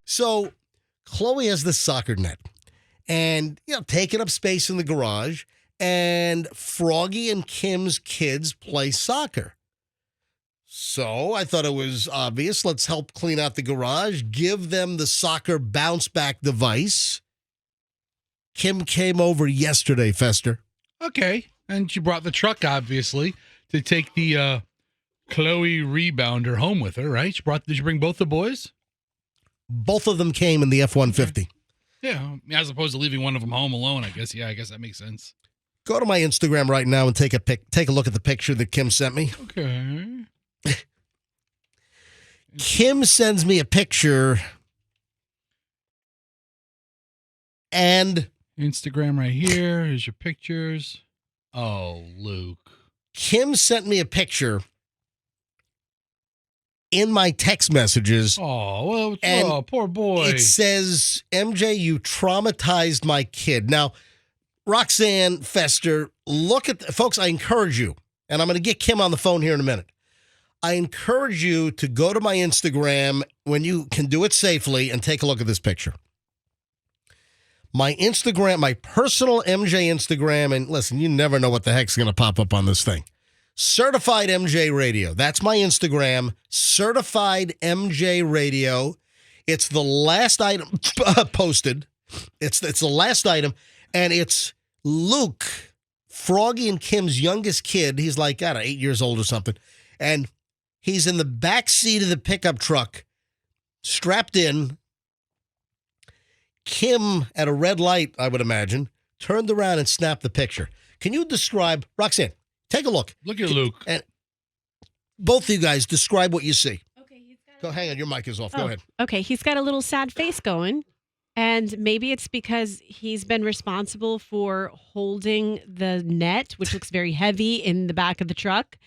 So Chloe has this soccer net and, taking up space in the garage. And Froggy and Kim's kids play soccer. So I thought it was obvious. Let's help clean out the garage. Give them the soccer bounce back device. Kim came over yesterday, Fester. Okay. And she brought the truck, obviously, to take the Chloe rebounder home with her, right? Did you bring both the boys? Both of them came in the F-150. Okay. Yeah, as opposed to leaving one of them home alone, I guess. Yeah, I guess that makes sense. Go to my Instagram right now and take a look at the picture that Kim sent me. Okay. Kim sends me a picture and Instagram right here. Here's your pictures. Oh, Luke. Kim sent me a picture in my text messages. Oh, well, poor boy. It says, MJ, you traumatized my kid. Now, Roxanne, Fester, folks, I encourage you, and I'm going to get Kim on the phone here in a minute. I encourage you to go to my Instagram when you can do it safely and take a look at this picture. My Instagram, my personal MJ Instagram, and listen, you never know what the heck's going to pop up on this thing. Certified MJ Radio. That's my Instagram, Certified MJ Radio. It's the last item posted. It's the last item, and it's Luke, Froggy and Kim's youngest kid. He's like, 8 years old or something. And he's in the back seat of the pickup truck, strapped in. Kim, at a red light, I would imagine, turned around and snapped the picture. Can you describe, Roxanne, take a look. Look at Luke. And both of you guys, describe what you see. Okay, hang on, your mic is off. Go ahead. Okay, he's got a little sad face going. And maybe it's because he's been responsible for holding the net, which looks very heavy in the back of the truck,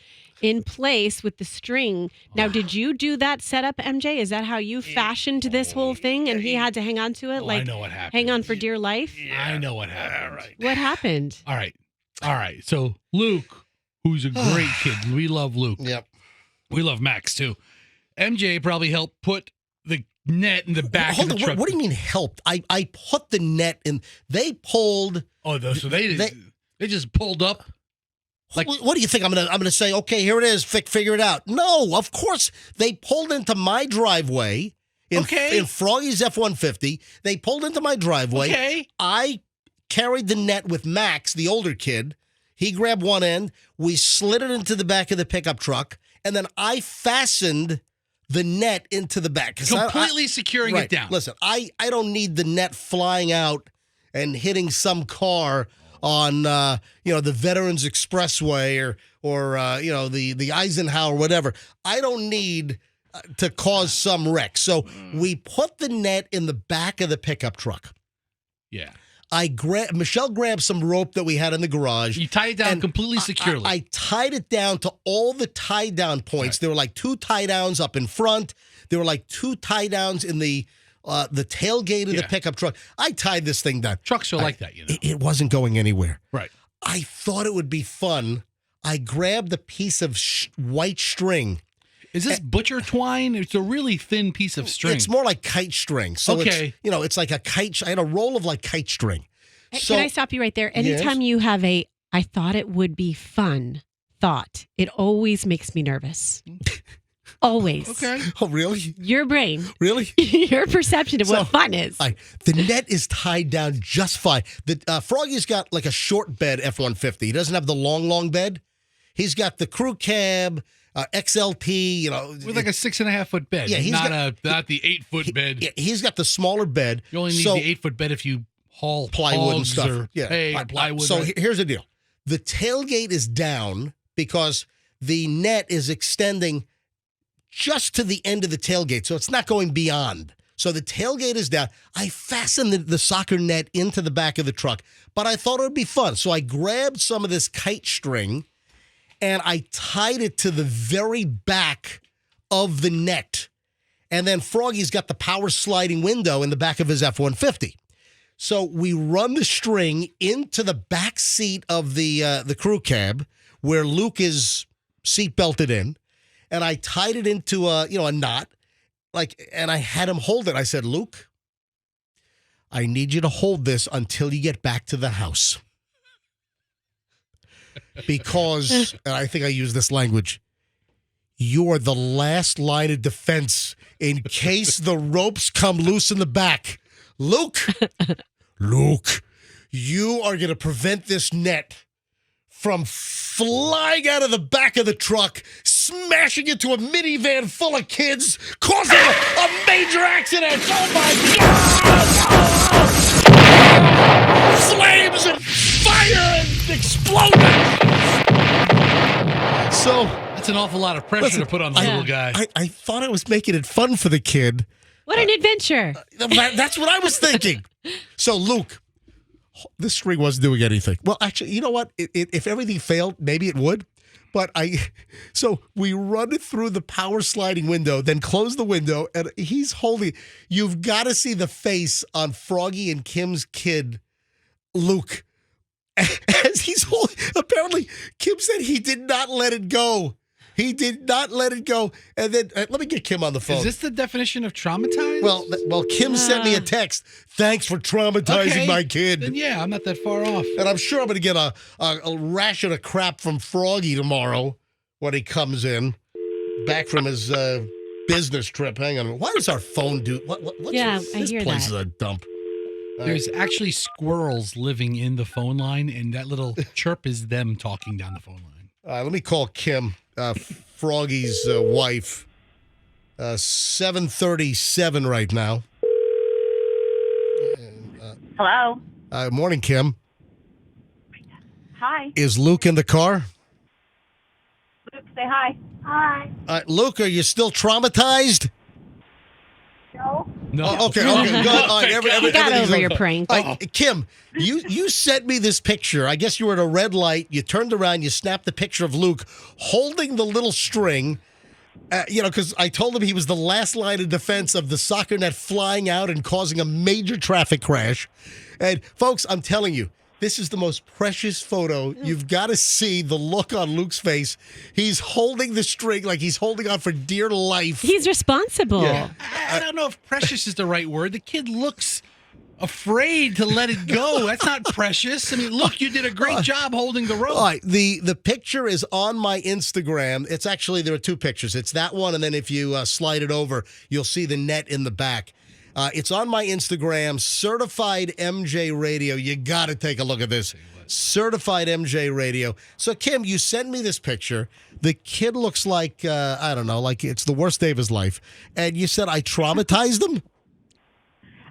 in place with the string. Now, did you do that setup, MJ? Is that how you fashioned this whole thing and he had to hang on to it? I know what happened. Hang on for dear life? Yeah, I know what happened. All right. What happened? All right. So Luke, who's a great kid. We love Luke. Yep. We love Max, too. MJ probably helped put the net in the back of the truck. What do you mean helped? I put the net in. They pulled. Oh, so they just pulled up. Like, what do you think? I'm gonna say, okay, here it is. Figure it out. No, of course they pulled into my driveway in Froggy's F-150. They pulled into my driveway. Okay. I carried the net with Max, the older kid. He grabbed one end. We slid it into the back of the pickup truck, and then I fastened the net into the back. Completely securing it down. Listen, I don't need the net flying out and hitting some car on the Veterans Expressway or the Eisenhower, whatever. I don't need to cause some wreck. So we put the net in the back of the pickup truck. Yeah. Michelle grabbed some rope that we had in the garage. You tied it down completely securely. I tied it down to all the tie down points. Right. There were like 2 tie downs up in front. There were like 2 tie downs in the tailgate of the pickup truck. I tied this thing down. Trucks are like that, you know. It wasn't going anywhere. Right. I thought it would be fun. I grabbed a piece of white string. Is this butcher twine? It's a really thin piece of string. It's more like kite string. So it's like a kite. I had a roll of like kite string. So, can I stop you right there? Anytime you have I thought it would be fun thought, it always makes me nervous. Always. Okay. Oh, really? Your brain. Really? Your perception of what fun is. The net is tied down just fine. Froggy's got like a short bed F-150. He doesn't have the long bed. He's got the crew cab, XLT, with like a 6.5-foot bed. Yeah, not the 8-foot bed. Yeah, he's got the smaller bed. You only need the 8-foot bed if you haul plywood and stuff. Or plywood. So here's the deal: the tailgate is down because the net is extending just to the end of the tailgate, so it's not going beyond. So the tailgate is down. I fastened the soccer net into the back of the truck, but I thought it would be fun. So I grabbed some of this kite string and I tied it to the very back of the net. And then Froggy's got the power sliding window in the back of his F-150. So we run the string into the back seat of the crew cab where Luke is seat belted in. And I tied it into a knot. and I had him hold it. I said, Luke, I need you to hold this until you get back to the house. Because, and I think I use this language, you are the last line of defense in case the ropes come loose in the back. Luke, you are going to prevent this net from flying out of the back of the truck, smashing into a minivan full of kids, causing a major accident. Oh, my God! Flames and fire and explosions. So That's an awful lot of pressure to put on the little guy. I thought I was making it fun for the kid. What an adventure. That's what I was thinking. So, Luke, this string wasn't doing anything. Well, actually, you know what? If everything failed, maybe it would. But so we run it through the power sliding window, then close the window, and he's holding. You've got to see the face on Froggy and Kim's kid, Luke, as he's holding. Apparently, Kim said he did not let it go. He did not let it go. And then let me get Kim on the phone. Is this the definition of traumatized? Well, Kim sent me a text. Thanks for traumatizing my kid. Then yeah, I'm not that far off. And I'm sure I'm going to get a ration of crap from Froggy tomorrow when he comes in, back from his business trip. Hang on. Why does our phone do? What's I this hear place that. is a dump. There's actually squirrels living in the phone line, and that little chirp is them talking down the phone line. Let me call Kim, Froggy's wife. 7:37 right now. Hello. Morning, Kim. Hi. Is Luke in the car? Luke, say hi. Hi. Luke, are you still traumatized? No. No. Oh, okay, good. All right, You got everything's over okay. your prank. All right, Kim, you sent me this picture. I guess you were at a red light. You turned around. You snapped the picture of Luke holding the little string. Because I told him he was the last line of defense of the soccer net flying out and causing a major traffic crash. And folks, I'm telling you, this is the most precious photo. You've got to see the look on Luke's face. He's holding the string like he's holding on for dear life. He's responsible. Yeah. I don't know if precious is the right word. The kid looks afraid to let it go. That's not precious. I mean, look, you did a great job holding the rope. All right, the picture is on my Instagram. It's actually, there are two pictures. It's that one, and then if you slide it over, you'll see the net in the back. It's on my Instagram, Certified MJ Radio. You got to take a look at this. Certified MJ Radio. So, Kim, you sent me this picture. The kid looks like, I don't know, like it's the worst day of his life. And you said I traumatized him?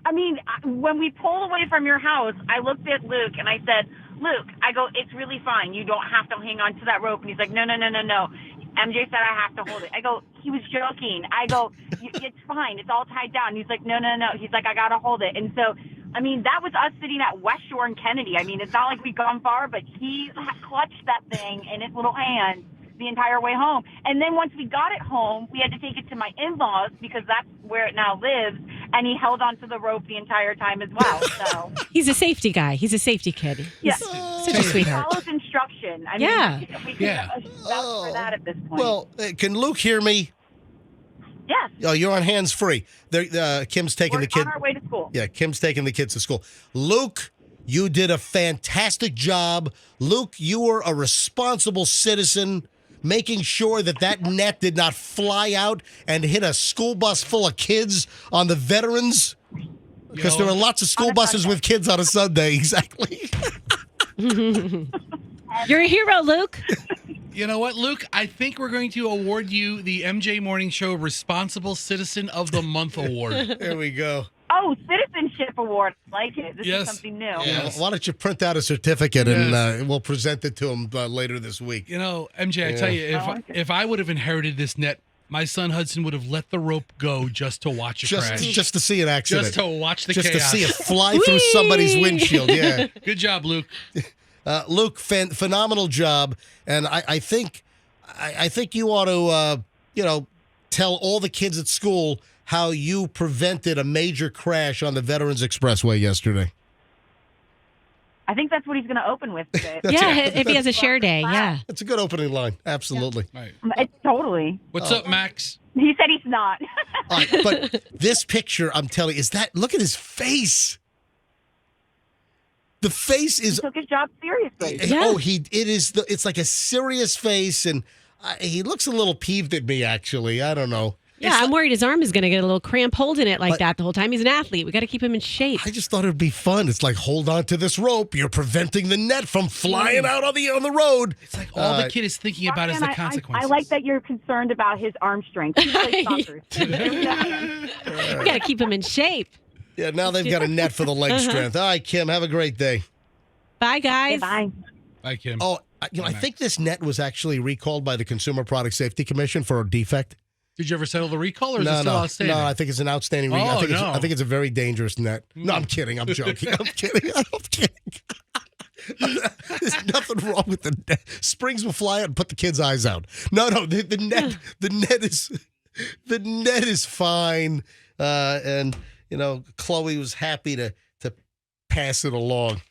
I mean, when we pulled away from your house, I looked at Luke and I said, Luke, I go, it's really fine. You don't have to hang on to that rope. And he's like, no. MJ said I have to hold it. I go, he was joking. I go, it's fine. It's all tied down. He's like, no. He's like, I got to hold it. And so, I mean, that was us sitting at West Shore and Kennedy. I mean, it's not like we've gone far, but he clutched that thing in his little hand the entire way home. And then once we got it home, we had to take it to my in-laws because that's where it now lives. And he held onto the rope the entire time as well. So He's a safety guy. He's a safety kid. He's such a he sweetheart. follows instruction. I Yeah. mean, we can vouch for that at this point. Well, can Luke hear me? yes. Oh, you're on hands free. Kim's taking We're the kid. on our way to school. Yeah, Kim's taking the kids to school. Luke, you did a fantastic job. Luke, you were a responsible citizen, making sure that net did not fly out and hit a school bus full of kids on the veterans. Because there are lots of school buses with kids on a Sunday. Exactly. You're a hero, Luke. You know what, Luke? I think we're going to award you the MJ Morning Show Responsible Citizen of the Month Award. There we go. Oh, citizenship award. I like it. This Yes. is something new. Yes. Why don't you print out a certificate and we'll present it to him later this week. You know, MJ, I tell you, if I would have inherited this net, my son Hudson would have let the rope go just to watch it crash. Just to see an accident. Just to watch the Just chaos. to see it fly through somebody's windshield. Yeah. Good job, Luke. Luke, phenomenal job. And I think you ought to, tell all the kids at school how you prevented a major crash on the Veterans Expressway yesterday. I think that's what he's going to open with today. Yeah, if he has a share day. Yeah. That's a good opening line. Absolutely. Right. It's totally. What's up, Max? He said he's not. All right, but this picture, I'm telling you, look at his face. The face is. He took his job seriously. Yeah. Oh, it's like a serious face, and he looks a little peeved at me, actually. I don't know. Yeah, I'm worried his arm is going to get a little cramp holding it like that the whole time. He's an athlete. We got to keep him in shape. I just thought it'd be fun. It's like, hold on to this rope. You're preventing the net from flying out on the road. It's like all the kid is thinking about is the consequences. I like that you're concerned about his arm strength. He plays soccer. We got to keep him in shape. Yeah, now they've got a net for the leg strength. All right, Kim, have a great day. Bye, guys. Bye. Bye, Kim. Oh, I think this net was actually recalled by the Consumer Product Safety Commission for a defect. Did you ever settle the recall, or is it still outstanding? No, I think it's an outstanding. I think it's a very dangerous net. No, I'm kidding. I'm joking. I'm kidding. There's nothing wrong with the net. Springs will fly out and put the kids' eyes out. No, the net is fine. And Chloe was happy to pass it along.